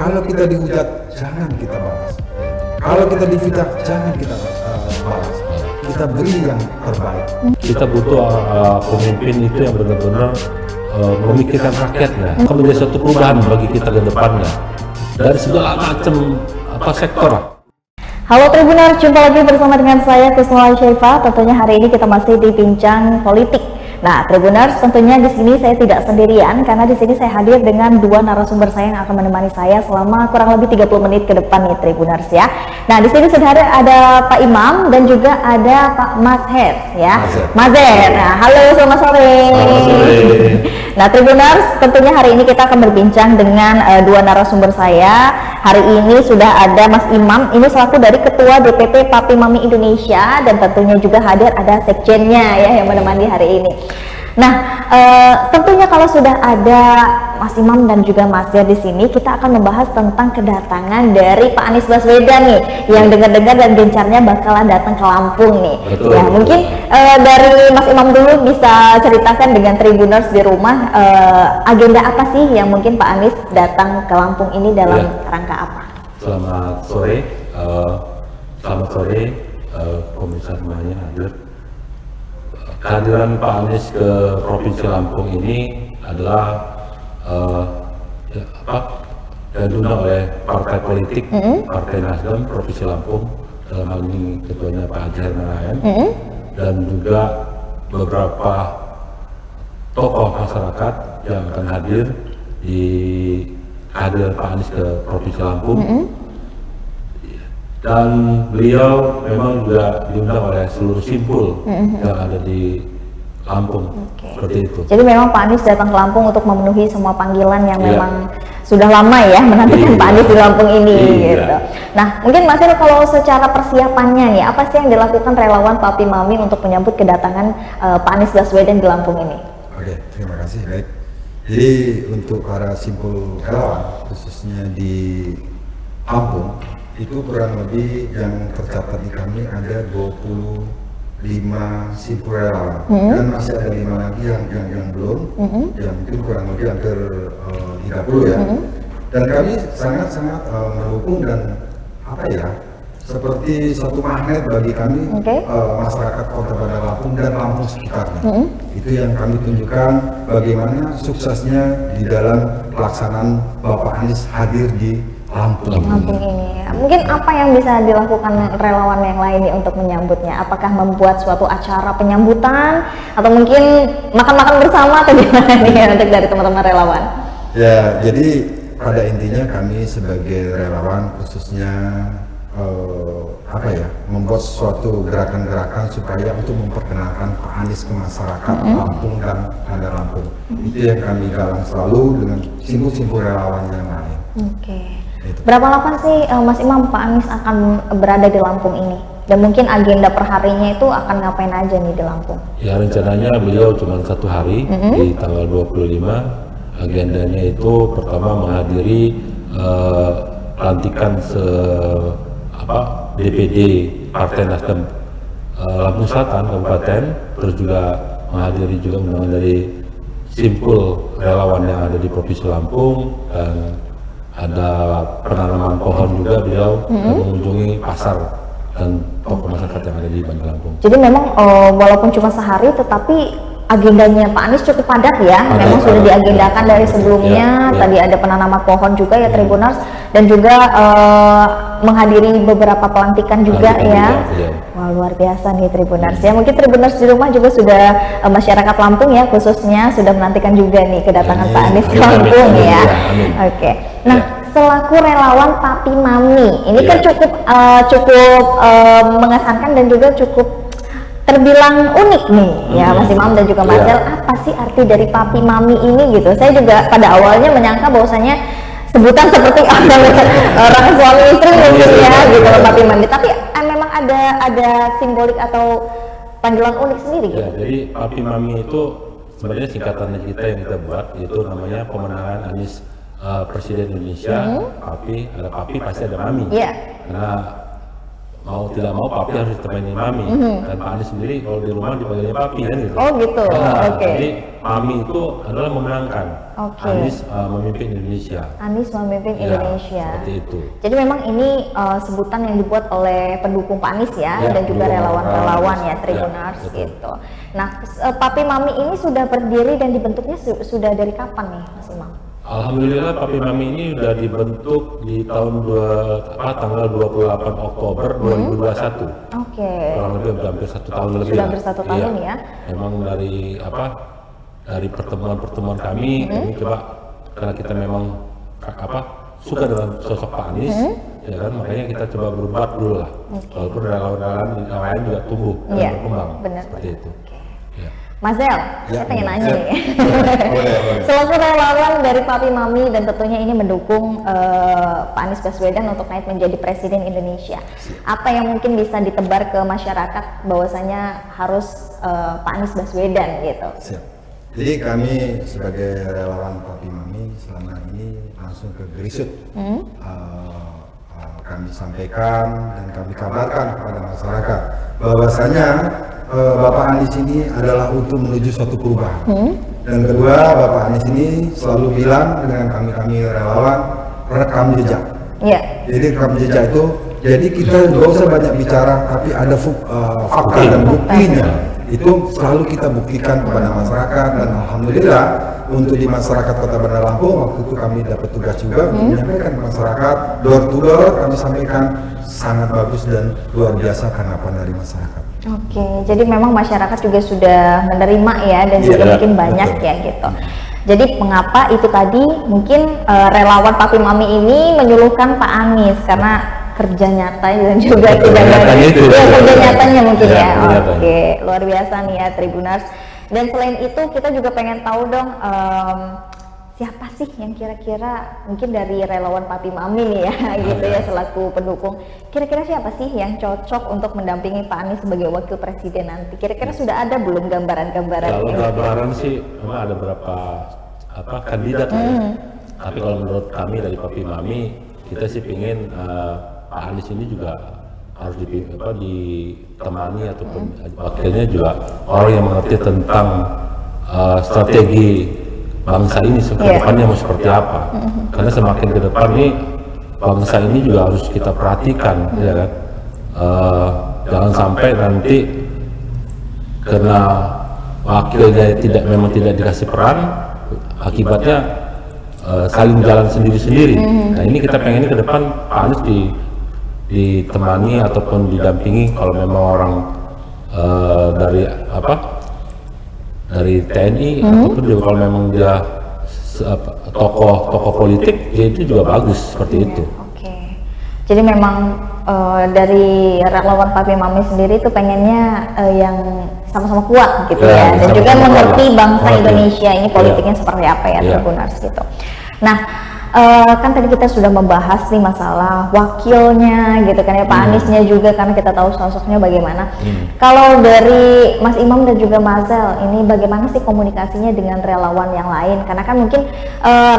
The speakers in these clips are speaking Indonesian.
Kalau kita dihujat, jangan kita balas. Kalau kita difitnah, jangan kita balas. Kita beri yang terbaik. Kita butuh pemimpin itu yang benar-benar memikirkan rakyatnya. Akan menjadi suatu perubahan bagi kita ke depannya dari segala macam sektor. Halo Tribuners, jumpa lagi bersama dengan saya Kusnul Syaifah. Tentunya hari ini kita masih di Bincang Politik. Nah, Tribuners, tentunya di sini saya tidak sendirian karena di sini saya hadir dengan dua narasumber saya yang akan menemani saya selama kurang lebih 30 menit ke depan nih Tribuners ya. Nah, di sini sudah ada Pak Imam dan juga ada Pak Mazher ya. Mazher. Nah, halo, selamat sore. Selamat sore. Nah, Tribuners, tentunya hari ini kita akan berbincang dengan dua narasumber saya. Hari ini sudah ada Mas Imam, ini selaku dari Ketua DPP Papi Mami Indonesia, dan tentunya juga hadir ada sekjennya ya yang menemani hari ini. Nah, tentunya kalau sudah ada Mas Imam dan juga Mas Mazher di sini, kita akan membahas tentang kedatangan dari Pak Anies Baswedan nih, yang dengar-dengar dan gencarnya bakalan datang ke Lampung nih. Betul, ya, mungkin dari Mas Imam dulu bisa ceritakan dengan Tribuners di rumah, agenda apa sih yang mungkin Pak Anies datang ke Lampung ini dalam rangka apa? Selamat sore, pemirsa semuanya hadir. Kehadiran Pak Anies ke Provinsi Lampung ini adalah yang diundang oleh partai politik, Partai Nasdem Provinsi Lampung, dalam hal ini ketuanya Pak Haji Herman dan juga beberapa tokoh masyarakat yang akan hadir di kehadiran Pak Anies ke Provinsi Lampung. Dan beliau memang juga diundang oleh seluruh simpul yang ada di Lampung. Seperti itu. Jadi memang Pak Anies datang ke Lampung untuk memenuhi semua panggilan yang memang sudah lama ya menantikan Pak Anies di Lampung ini gitu. Nah, mungkin Mas Mazher, kalau secara persiapannya nih, apa sih yang dilakukan relawan Papi Mami untuk menyambut kedatangan Pak Anies Baswedan di Lampung ini? Oke, terima kasih. Baik. Jadi untuk para simpul relawan, khususnya di Lampung, itu kurang lebih yang tercatat di kami ada 25 simpul relawan, dan masih ada 5 lagi yang belum, yang mungkin kurang lebih hampir 30 ya. Dan kami sangat-sangat mendukung dan seperti satu magnet bagi kami, masyarakat Kota Bandar Lampung dan Lampung sekitarnya. Itu yang kami tunjukkan bagaimana suksesnya di dalam pelaksanaan Bapak Anies hadir di Lampung ini. Mungkin apa yang bisa dilakukan relawan yang lain nih untuk menyambutnya? Apakah membuat suatu acara penyambutan atau mungkin makan-makan bersama atau gimana nih untuk dari teman-teman relawan? Ya, jadi pada intinya kami sebagai relawan khususnya membuat suatu gerakan-gerakan supaya untuk memperkenalkan Pak Anies ke masyarakat Lampung dan Bandar Lampung. Itu yang kami galang selalu dengan simpul-simpul relawan yang lain. Berapa lama sih Mas Imam Pak Anies akan berada di Lampung ini? Dan mungkin agenda perharinya itu akan ngapain aja nih di Lampung? Ya, rencananya beliau cuma 1 hari di tanggal 25. Agendanya itu pertama menghadiri pelantikan DPD Partai Nasdem Lampung Selatan Kabupaten, terus juga menghadiri juga undangan dari simpul relawan yang ada di Provinsi Lampung, dan ada penanaman pohon juga beliau, dan mengunjungi pasar dan toko masyarakat yang ada di Bandar Lampung. Jadi memang walaupun cuma sehari, tetapi agendanya Pak Anies cukup padat ya. Memang sudah diagendakan dari sebelumnya. Tadi ada penanaman pohon juga ya Tribuners, dan juga menghadiri beberapa pelantikan juga ya. Wah, luar biasa nih Tribuners ya. Mungkin Tribuners di rumah juga sudah masyarakat Lampung ya khususnya sudah menantikan juga nih kedatangan Pak Anies ke Lampung ya. Oke. Nah, selaku relawan Papi Mami, ini kan cukup mengesankan dan juga cukup terbilang unik nih ya Mas Imam dan juga Mas Mazher. Apa sih arti dari Papi Mami ini gitu? Saya juga pada awalnya menyangka bahwasanya sebutan seperti orang suami istri mungkin ya gitu Papi Mami, tapi memang ada simbolik atau panggilan unik sendiri gitu. Ya, jadi Papi Mami itu sebenarnya singkatannya kita yang kita buat, itu namanya pemenangan Anies Presiden Indonesia. Papi, ada papi pasti ada mami. Karena mau tidak mau papi harus ditemani mami, dan Pak Anies sendiri kalau di rumah dipanggilnya papi kan gitu. Oh gitu. Nah, Oke. jadi mami itu adalah memenangkan. Oke. Anies memimpin Indonesia. Anies memimpin Ya, Indonesia. seperti itu. Jadi memang ini sebutan yang dibuat oleh pendukung Pak Anies ya, Ya, dan juga pendukung relawan-relawan Anies. ya, Tribuners Ya, betul. gitu. Nah, Papi Mami ini sudah berdiri dan dibentuknya sudah dari kapan nih, Mas Imam? Alhamdulillah Papi Mami ini sudah dibentuk di tahun tanggal 28 Oktober 2021. Oke. Kurang lebih hampir 1 tahun lebih. Sudah lah. hampir 1 tahun ya. Memang dari pertemuan-pertemuan kami coba, karena kita memang suka dengan sosok Pak Anies, ya kan, makanya kita coba berbuat dulu lah. Walaupun relawan-relawan yang lain juga tumbuh dan Iya, berkembang benar. seperti itu. Ya. Mas Del, saya pengen nanya siap. nih. Boleh. Selaku relawan dari Papi Mami dan tentunya ini mendukung Pak Anies Baswedan untuk naik menjadi Presiden Indonesia. Apa yang mungkin bisa ditebar ke masyarakat bahwasanya harus Pak Anies Baswedan gitu? Siap. Jadi kami sebagai relawan Papi Mami selama ini langsung ke Gerisut. Kami sampaikan dan kami kabarkan kepada masyarakat bahwasanya Bapak Anies ini adalah untuk menuju suatu perubahan. Dan kedua, Bapak Anies ini selalu bilang dengan kami relawan, rekam jejak. Iya. Jadi rekam jejak itu, jadi kita nggak usah banyak bicara, tapi ada fakta dan buktinya. Itu selalu kita buktikan kepada masyarakat, dan alhamdulillah untuk di masyarakat Kota Bandar Lampung waktu itu kami dapat tugas juga untuk menyampaikan ke masyarakat, door to door kami sampaikan sangat bagus dan luar biasa tanggapan dari masyarakat. Oke, jadi memang masyarakat juga sudah menerima ya, dan juga Iya, mungkin banyak betul. ya gitu. Jadi mengapa itu tadi mungkin relawan Papi Mami ini menyuluhkan Pak Anies karena kerja nyata dan juga tidak nyatanya itu. ya, kerja nyatanya mungkin Ya, ya. kerja nyatanya. Oke, luar biasa nih ya Tribuners. Dan selain itu kita juga pengen tahu dong siapa sih yang kira-kira mungkin dari relawan Papi Mami nih ya gitu ya selaku pendukung. Kira-kira siapa sih yang cocok untuk mendampingi Pak Anies sebagai wakil presiden nanti? Kira-kira sudah ada belum gambaran-gambaran? Kalau ini? gambaran sih memang ada beberapa kandidat lah ya. Tapi kalau menurut kami dari Papi Mami, kita sih pingin Pak Anies ini juga harus ditemani ataupun wakilnya juga orang yang mengerti tentang strategi bangsa ini ke depannya mau seperti apa. Karena semakin ke depan nih bangsa ini juga harus kita perhatikan, ya kan. Jangan sampai nanti karena wakilnya memang tidak dikasih peran, akibatnya saling jalan sendiri-sendiri. Nah ini kita pengen ke depan Pak Anies ditemani ataupun didampingi kalau memang orang dari TNI ataupun juga kalau memang dia tokoh politik, ya itu juga bagus seperti itu. Oke. Jadi memang dari relawan Papi Mami sendiri itu pengennya yang sama-sama kuat gitu ya, dan juga sama-sama mengerti kuat. bangsa Mengerti. Indonesia ini politiknya seperti apa ya, Tribuners gitu. Nah, kan tadi kita sudah membahas nih masalah wakilnya gitu kan ya, Pak Aniesnya juga karena kita tahu sosoknya bagaimana. Kalau dari Mas Imam dan juga Mas Zel, ini bagaimana sih komunikasinya dengan relawan yang lain? Karena kan mungkin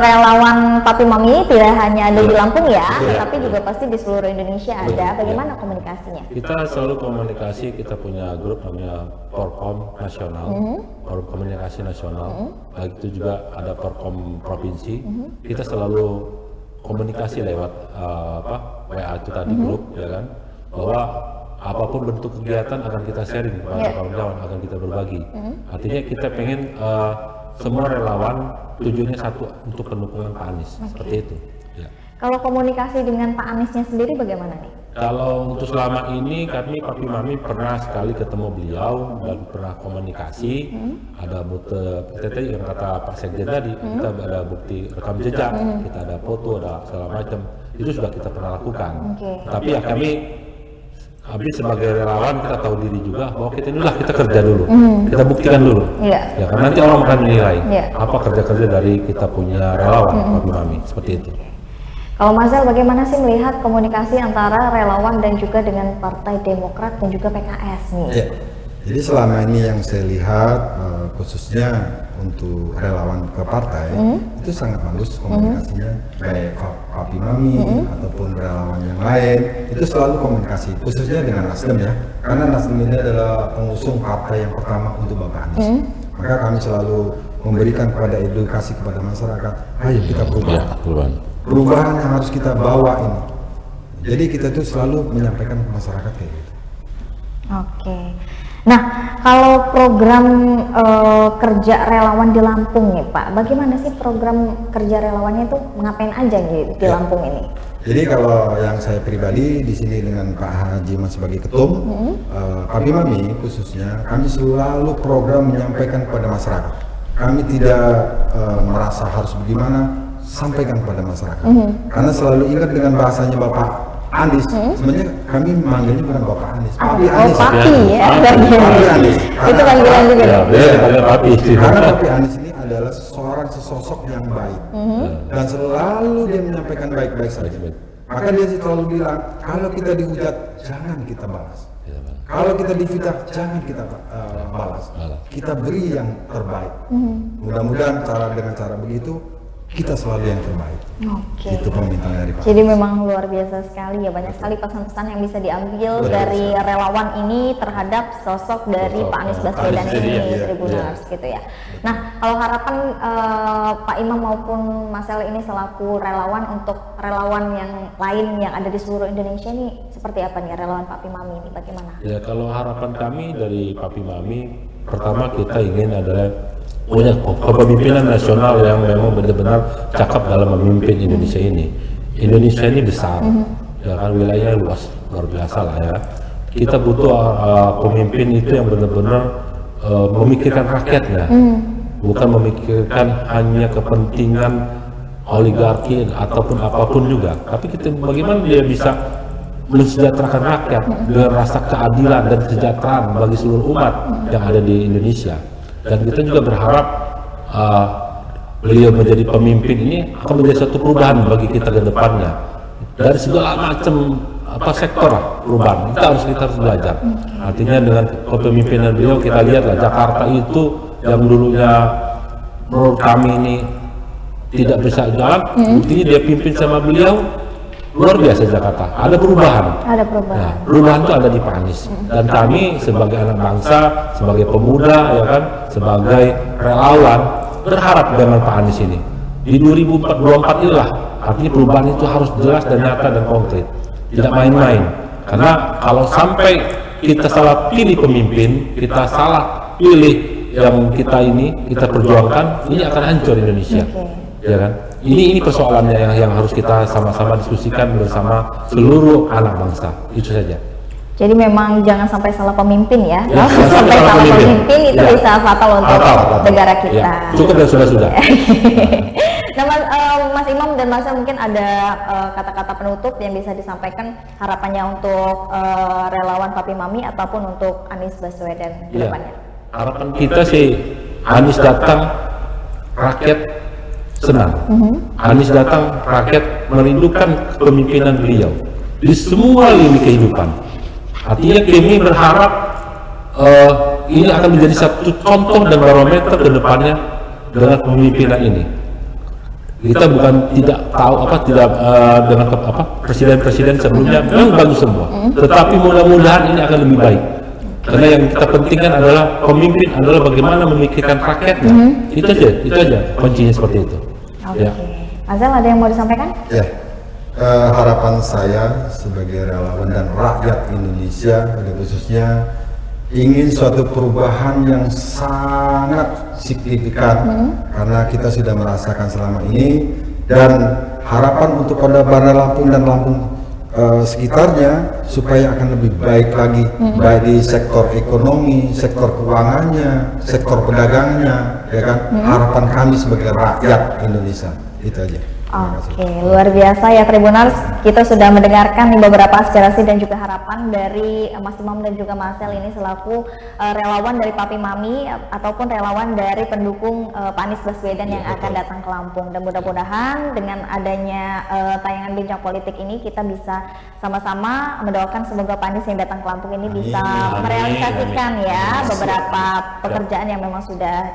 relawan Papi Mami ini tidak hanya ada di Lampung ya, tapi juga pasti di seluruh Indonesia ada. Bagaimana komunikasinya? Kita selalu komunikasi, kita punya grup namanya Porkom Nasional, Forum Komunikasi Nasional, baik itu juga ada Porkom Provinsi. Kita selalu komunikasi lewat WA itu tadi grup, ya kan, bahwa apapun bentuk kegiatan akan kita sharing kepada kawan-kawan, akan kita berbagi. Artinya kita pengen semua relawan tujuannya satu, untuk pendukungan Pak Anies, seperti itu. Ya. Kalau komunikasi dengan Pak Aniesnya sendiri bagaimana nih? Kalau untuk selama ini kami Papi Mami pernah sekali ketemu beliau dan pernah komunikasi. Ada bukti yang kata Pak Sekjen tadi, kita ada bukti rekam jejak, kita ada foto, ada segala macam. Itu sudah kita pernah lakukan. Tapi ya kami sebagai relawan kita tahu diri juga bahwa kita kerja dulu, kita buktikan dulu. Ya kan nanti orang akan menilai apa kerja-kerja dari kita punya relawan Papi Mami, seperti itu. Kalau Mas Zel, bagaimana sih melihat komunikasi antara relawan dan juga dengan Partai Demokrat dan juga PKS nih? Ya. Jadi selama ini yang saya lihat khususnya untuk relawan ke partai itu sangat bagus komunikasinya, baik Papi Mami ataupun relawan yang lain itu selalu komunikasi, khususnya dengan Nasdem ya, karena Nasdem ini adalah pengusung partai yang pertama untuk Bapak Anies. Maka kami selalu memberikan kepada edukasi kepada masyarakat, ayo kita berubah, perubahan yang harus kita bawa ini. Jadi kita tuh selalu menyampaikan ke masyarakat kayak gitu. Oke. Nah, kalau program kerja relawan di Lampung nih Pak, bagaimana sih program kerja relawannya itu ngapain aja di Lampung ini? Jadi kalau yang saya pribadi di sini dengan Pak Haji Mas sebagai ketum, Papi Mami khususnya, kami selalu program menyampaikan kepada masyarakat. Kami tidak merasa harus bagaimana, sampaikan kepada masyarakat. Karena selalu ingat dengan bahasanya Bapak Anies, sebenarnya kami manggilnya bukan Bapak Anies, Papi Anies. Papi ya, Papi Anies. Itu panggilan juga. Ya, Papi. Karena Papi Anies ini adalah seorang sesosok yang baik dan selalu dia menyampaikan baik-baik saja. Maka dia selalu bilang, kalau kita dihujat jangan kita balas, kalau kita difitnah jangan kita balas, kita beri yang terbaik. Mudah-mudahan dengan cara begitu kita selalu yang terbaik. Oke. Itu permintaan dari Pak. Jadi memang luar biasa sekali ya, banyak sekali pesan-pesan yang bisa diambil dari relawan ini terhadap sosok dari Pak Anies Baswedan ini, Tribuners gitu ya. Nah, kalau harapan Pak Imam maupun Mas El ini selaku relawan untuk relawan yang lain yang ada di seluruh Indonesia ini seperti apa nih relawan Papi Mami ini, bagaimana? Ya, kalau harapan kami dari Papi Mami, pertama kita ingin adalah punya kepemimpinan nasional yang memang benar-benar cakap dalam memimpin Indonesia ini. Indonesia ini besar, ya kan, wilayahnya luas, luar biasa lah ya. Kita butuh pemimpin itu yang benar-benar memikirkan rakyatnya, bukan memikirkan hanya kepentingan oligarki ataupun apapun juga. Tapi kita bagaimana dia bisa mensejahterakan rakyat dengan rasa keadilan dan kesejahteraan bagi seluruh umat yang ada di Indonesia. Dan kita juga berharap beliau menjadi pemimpin ini akan menjadi satu perubahan bagi kita ke depannya dari segala macam sektor perubahan. Kita harus belajar. Artinya dengan kepemimpinan beliau kita lihatlah Jakarta itu yang dulunya menurut kami ini tidak bisa jalan, buktinya dia pimpin sama beliau luar biasa Jakarta. Ada perubahan. Ada perubahan. Nah, perubahan itu ada di Pak Anies. Dan kami sebagai anak bangsa, sebagai pemuda, ya kan, sebagai relawan berharap dengan Pak Anies ini. Di 2024 inilah artinya perubahan itu harus jelas dan nyata dan konkret. Tidak main-main. Karena kalau sampai kita salah pilih pemimpin, kita salah pilih yang kita perjuangkan, ini akan hancur Indonesia. Ya kan? Ini persoalannya yang harus kita sama-sama diskusikan bersama seluruh anak bangsa. Itu saja. Jadi memang jangan sampai salah pemimpin ya. Kalau sampai salah pemimpin itu bisa fatal untuk negara kita. Ya. Cukup dan sudah. Nah, Mas Imam dan Mas El, mungkin ada kata-kata penutup yang bisa disampaikan harapannya untuk relawan Papi Mami ataupun untuk Anies Baswedan ke depannya. Harapan kita sih Anies datang, rakyat senang. Anies datang, rakyat merindukan kepemimpinan beliau di semua lini kehidupan. Artinya kami berharap ini akan menjadi satu contoh dan barometer ke depannya dengan kepemimpinan ini. Kita bukan tidak tahu dengan presiden-presiden sebelumnya memang bagus semua, tetapi mudah-mudahan ini akan lebih baik. Karena yang kita pentingkan adalah pemimpin adalah bagaimana memikirkan rakyatnya. Itu aja kuncinya seperti itu. Oke. Mas El, ada yang mau disampaikan? Ya, harapan saya sebagai relawan dan rakyat Indonesia pada khususnya ingin suatu perubahan yang sangat signifikan karena kita sudah merasakan selama ini, dan harapan untuk Kota Bandar Lampung dan Lampung sekitarnya supaya akan lebih baik lagi, baik di sektor ekonomi, sektor keuangannya, sektor perdagangannya, ya kan. Harapan kami sebagai rakyat Indonesia itu aja. Terima kasih. Oke, luar biasa ya Tribuners. Kita sudah mendengarkan beberapa aspirasi dan juga harapan dari Mas Imam dan juga Mas Sel ini selaku relawan dari Papi Mami ataupun relawan dari pendukung Pak Anies Baswedan yang akan datang ke Lampung. Dan mudah-mudahan dengan adanya tayangan Bincang Politik ini kita bisa sama-sama mendoakan semoga Pak Anies yang datang ke Lampung ini bisa merealisasikan ya beberapa pekerjaan yang memang sudah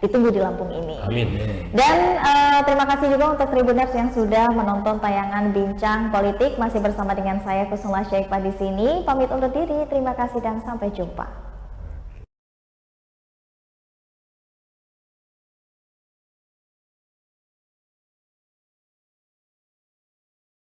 ditunggu di Lampung ini. Amin. Dan terima kasih juga untuk Tribuners yang sudah menonton tayangan Bincang Politik. Masih bersama dengan saya Kusuma Syaikpa di sini. Pamit undur diri. Terima kasih dan sampai jumpa.